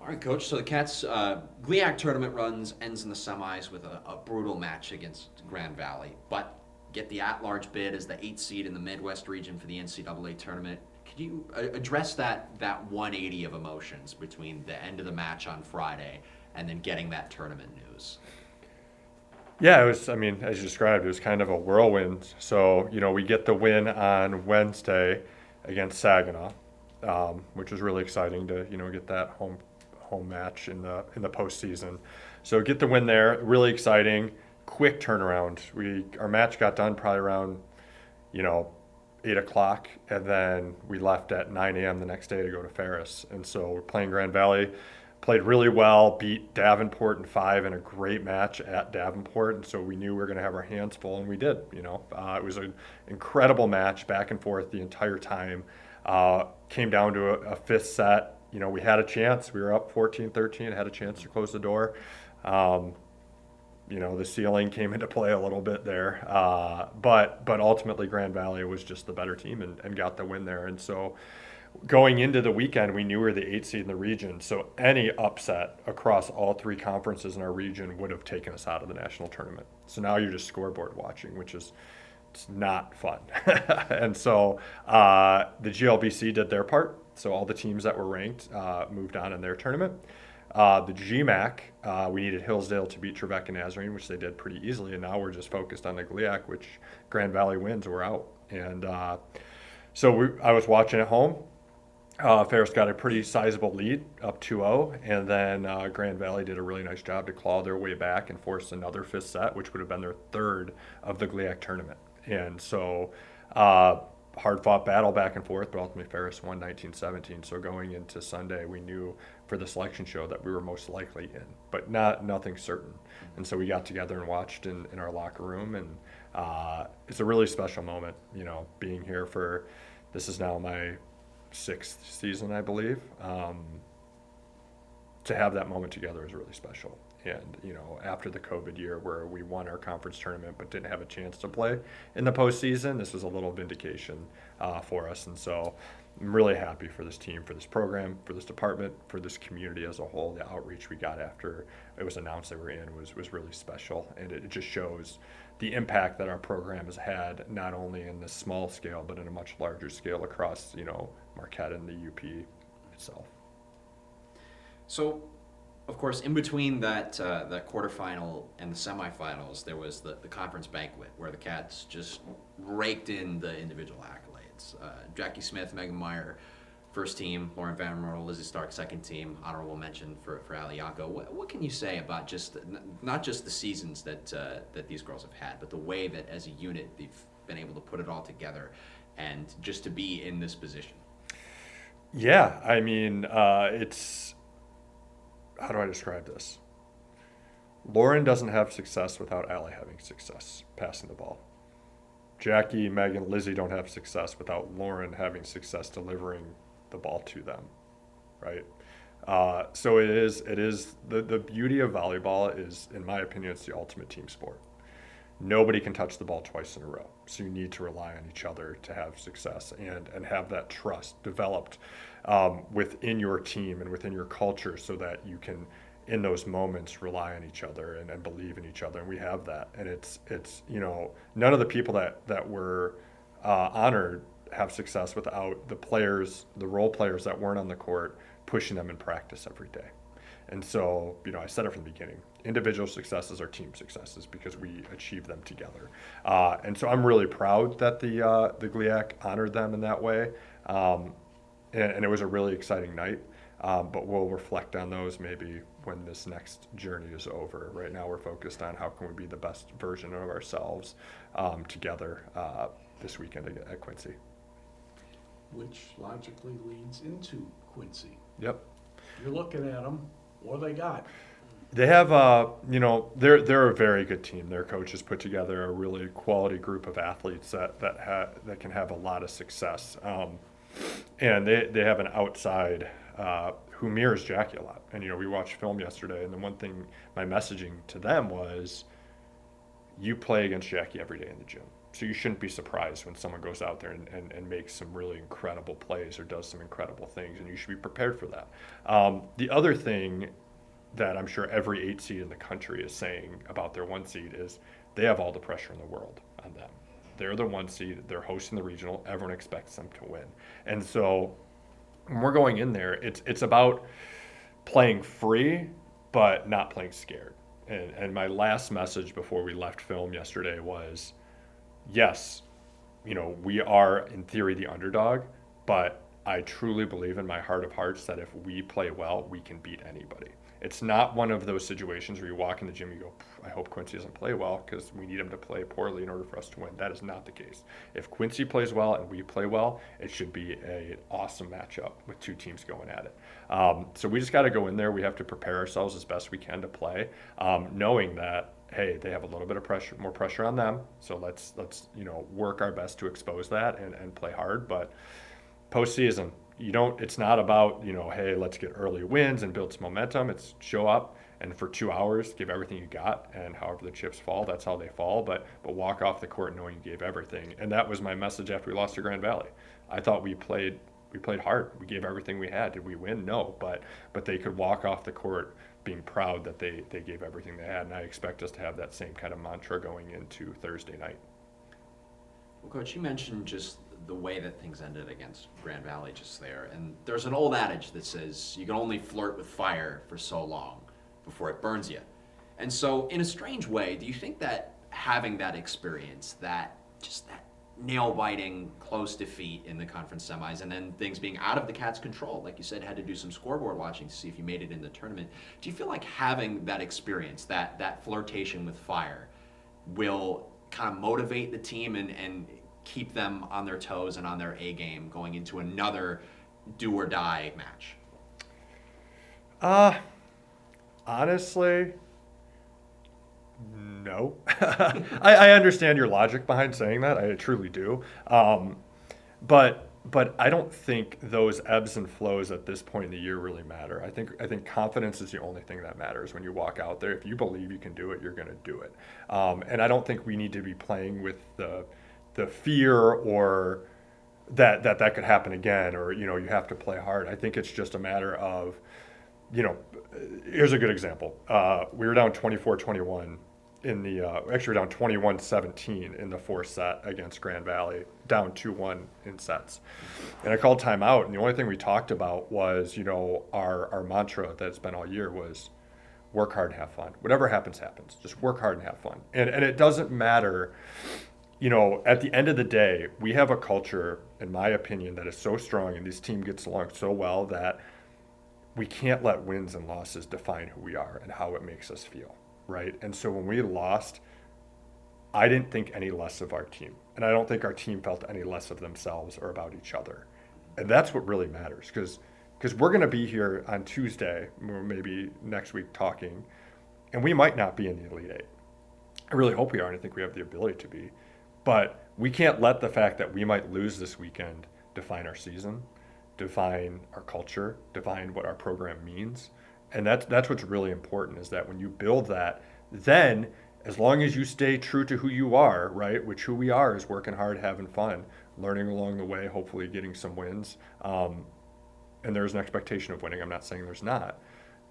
All right, Coach. So the Cats' GLIAC tournament runs ends in the semis with a brutal match against Grand Valley, but get the at-large bid as the 8th seed in the Midwest region for the NCAA tournament. Could you address that 180 of emotions between the end of the match on Friday and then getting that tournament news? Yeah, it was, I mean, as you described, it was kind of a whirlwind. So, we get the win on Wednesday against Saginaw, which was really exciting to, get that home match in the postseason. So get the win there, really exciting, quick turnaround. Our match got done probably around, you know, 8 o'clock, and then we left at 9 a.m. the next day to go to Ferris. And so we're playing Grand Valley, played really well, beat Davenport in 5 in a great match at Davenport. And so we knew we were going to have our hands full, and we did. It was an incredible match, back and forth the entire time. Came down to a fifth set. We had a chance. We were up 14-13, had a chance to close the door. Um, the ceiling came into play a little bit there. But ultimately, Grand Valley was just the better team and got the win there. And so going into the weekend, we knew we were the 8th seed in the region. So any upset across all 3 conferences in our region would have taken us out of the national tournament. So now you're just scoreboard watching, which is it's not fun. And so the GLBC did their part. So all the teams that were ranked moved on in their tournament. The GMAC, we needed Hillsdale to beat Trevecca Nazarene, which they did pretty easily, and now we're just focused on the GLIAC, which Grand Valley wins, we're out. And I was watching at home. Ferris got a pretty sizable lead, up 2-0, and then Grand Valley did a really nice job to claw their way back and force another fifth set, which would have been their third of the GLIAC tournament. And so hard-fought battle back and forth, but ultimately Ferris won 19-17. So going into Sunday, we knew for the selection show that we were most likely in, but nothing certain. And so we got together and watched in our locker room, and it's a really special moment, being here for, this is now my 6th season, I believe. To have that moment together is really special. And, after the COVID year where we won our conference tournament but didn't have a chance to play in the postseason, this was a little vindication for us. And so I'm really happy for this team, for this program, for this department, for this community as a whole. The outreach we got after it was announced that we're in was really special. And it just shows the impact that our program has had, not only in this small scale, but in a much larger scale across, Marquette and the UP itself. So, of course, in between that quarterfinal and the semifinals, there was the conference banquet where the Cats just raked in the individual accolades. Jackie Smith, Megan Meyer, first team; Lauren Van Myrtle, Lizzie Stark, second team. Honorable mention for Ali Yanko. What can you say about just not just the seasons that these girls have had, but the way that as a unit they've been able to put it all together, and just to be in this position? Yeah, I mean, it's, how do I describe this? Lauren doesn't have success without Allie having success passing the ball. Jackie, Megan, Lizzie don't have success without Lauren having success delivering the ball to them, right? So it is the beauty of volleyball is, in my opinion, it's the ultimate team sport. Nobody can touch the ball twice in a row. So you need to rely on each other to have success and have that trust developed within your team and within your culture so that you can, in those moments, rely on each other and believe in each other. And we have that. And it's none of the people that were honored have success without the players, the role players that weren't on the court, pushing them in practice every day. And so, I said it from the beginning. Individual successes are team successes because we achieve them together. And so I'm really proud that the GLIAC honored them in that way. And it was a really exciting night. But we'll reflect on those maybe when this next journey is over. Right now we're focused on how can we be the best version of ourselves together this weekend at Quincy. Which logically leads into Quincy. Yep. You're looking at them. What do they got? They have, they're a very good team. Their coaches put together a really quality group of athletes that can have a lot of success. And they have an outside who mirrors Jackie a lot. And we watched film yesterday, and the one thing my messaging to them was, you play against Jackie every day in the gym. So you shouldn't be surprised when someone goes out there and makes some really incredible plays or does some incredible things, and you should be prepared for that. The other thing that I'm sure every 8 seed in the country is saying about their 1 seed is they have all the pressure in the world on them. They're the 1 seed, they're hosting the regional, everyone expects them to win. And so when we're going in there, it's about playing free, but not playing scared. And my last message before we left film yesterday was, yes, we are in theory the underdog, but I truly believe in my heart of hearts that if we play well, we can beat anybody. It's not one of those situations where you walk in the gym and you go, I hope Quincy doesn't play well because we need him to play poorly in order for us to win. That is not the case. If Quincy plays well and we play well, it should be an awesome matchup with 2 teams going at it. So we just got to go in there. We have to prepare ourselves as best we can to play, knowing that, hey, they have a little bit of pressure, more pressure on them. So let's work our best to expose that and play hard. But postseason, it's not about, hey, let's get early wins and build some momentum. It's show up and for 2 hours, give everything you got, and however the chips fall, that's how they fall. But walk off the court knowing you gave everything. And that was my message after we lost to Grand Valley. I thought we played hard. We gave everything we had. Did we win? No. But they could walk off the court being proud that they gave everything they had. And I expect us to have that same kind of mantra going into Thursday night. Well, Coach, you mentioned just the way that things ended against Grand Valley just there. And there's an old adage that says you can only flirt with fire for so long before it burns you. And so in a strange way, do you think that having that experience, that nail-biting close defeat in the conference semis and then things being out of the Cats' control, like you said, had to do some scoreboard watching to see if you made it in the tournament, do you feel like having that experience, that flirtation with fire, will kind of motivate the team and keep them on their toes and on their A game going into another do or die match? Honestly, no. I understand your logic behind saying that. I truly do. But I don't think those ebbs and flows at this point in the year really matter. I think confidence is the only thing that matters when you walk out there. If you believe you can do it, you're going to do it. And I don't think we need to be playing with the fear or that could happen again, or you have to play hard. I think it's just a matter of, here's a good example. We were down 24-21 in the actually we're down 21-17 in the 4th set against Grand Valley, down 2-1 in sets. And I called timeout, and the only thing we talked about was, our mantra that's been all year was work hard and have fun. Whatever happens, happens. Just work hard and have fun. And it doesn't matter, at the end of the day, we have a culture, in my opinion, that is so strong and this team gets along so well that we can't let wins and losses define who we are and how it makes us feel, right? And so when we lost, I didn't think any less of our team. And I don't think our team felt any less of themselves or about each other. And that's what really matters, because we're going to be here on Tuesday, or maybe next week, talking, and we might not be in the Elite Eight. I really hope we are, and I think we have the ability to be. But we can't let the fact that we might lose this weekend define our season, define our culture, define what our program means. And that's what's really important, is that when you build that, then as long as you stay true to who you are, right, which who we are is working hard, having fun, learning along the way, hopefully getting some wins. And there's an expectation of winning. I'm not saying there's not.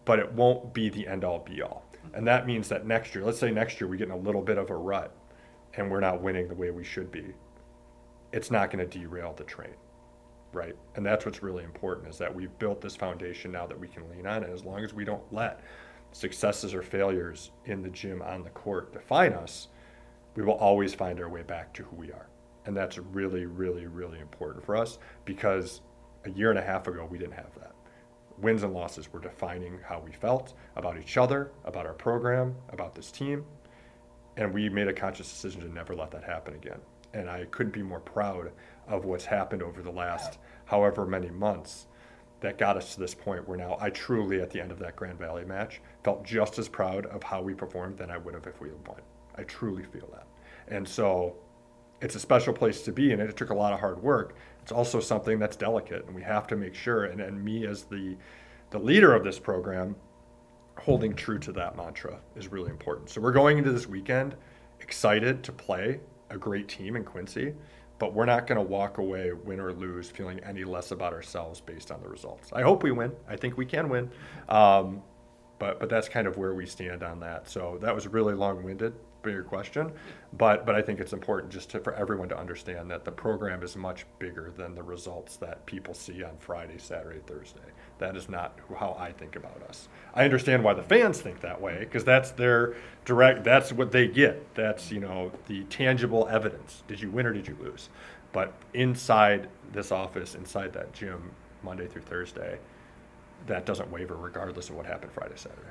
But it won't be the end-all, be-all. And that means that next year, let's say next year we get in a little bit of a rut and we're not winning the way we should be, it's not going to derail the train, right? And that's what's really important, is that we've built this foundation now that we can lean on. And as long as we don't let successes or failures in the gym, on the court, define us, we will always find our way back to who we are. And that's really, really, really important for us, because a year and a half ago, we didn't have that. Wins and losses were defining how we felt about each other, about our program, about this team. And we made a conscious decision to never let that happen again. And I couldn't be more proud of what's happened over the last however many months that got us to this point where now I truly, at the end of that Grand Valley match, felt just as proud of how we performed than I would have if we had won. I truly feel that. And so it's a special place to be, and it took a lot of hard work. It's also something that's delicate, and we have to make sure, and me as the leader of this program, holding true to that mantra is really important. So we're going into this weekend excited to play a great team in Quincy, but we're not going to walk away, win or lose, feeling any less about ourselves based on the results. I hope we win. I think we can win. But that's kind of where we stand on that. So that was really long-winded for your question, but I think it's important just for everyone to understand that the program is much bigger than the results that people see on Friday, Saturday, Thursday. That is not how I think about us. I understand why the fans think that way, because that's their that's what they get. That's, the tangible evidence. Did you win or did you lose? But inside this office, inside that gym, Monday through Thursday, that doesn't waver regardless of what happened Friday, Saturday.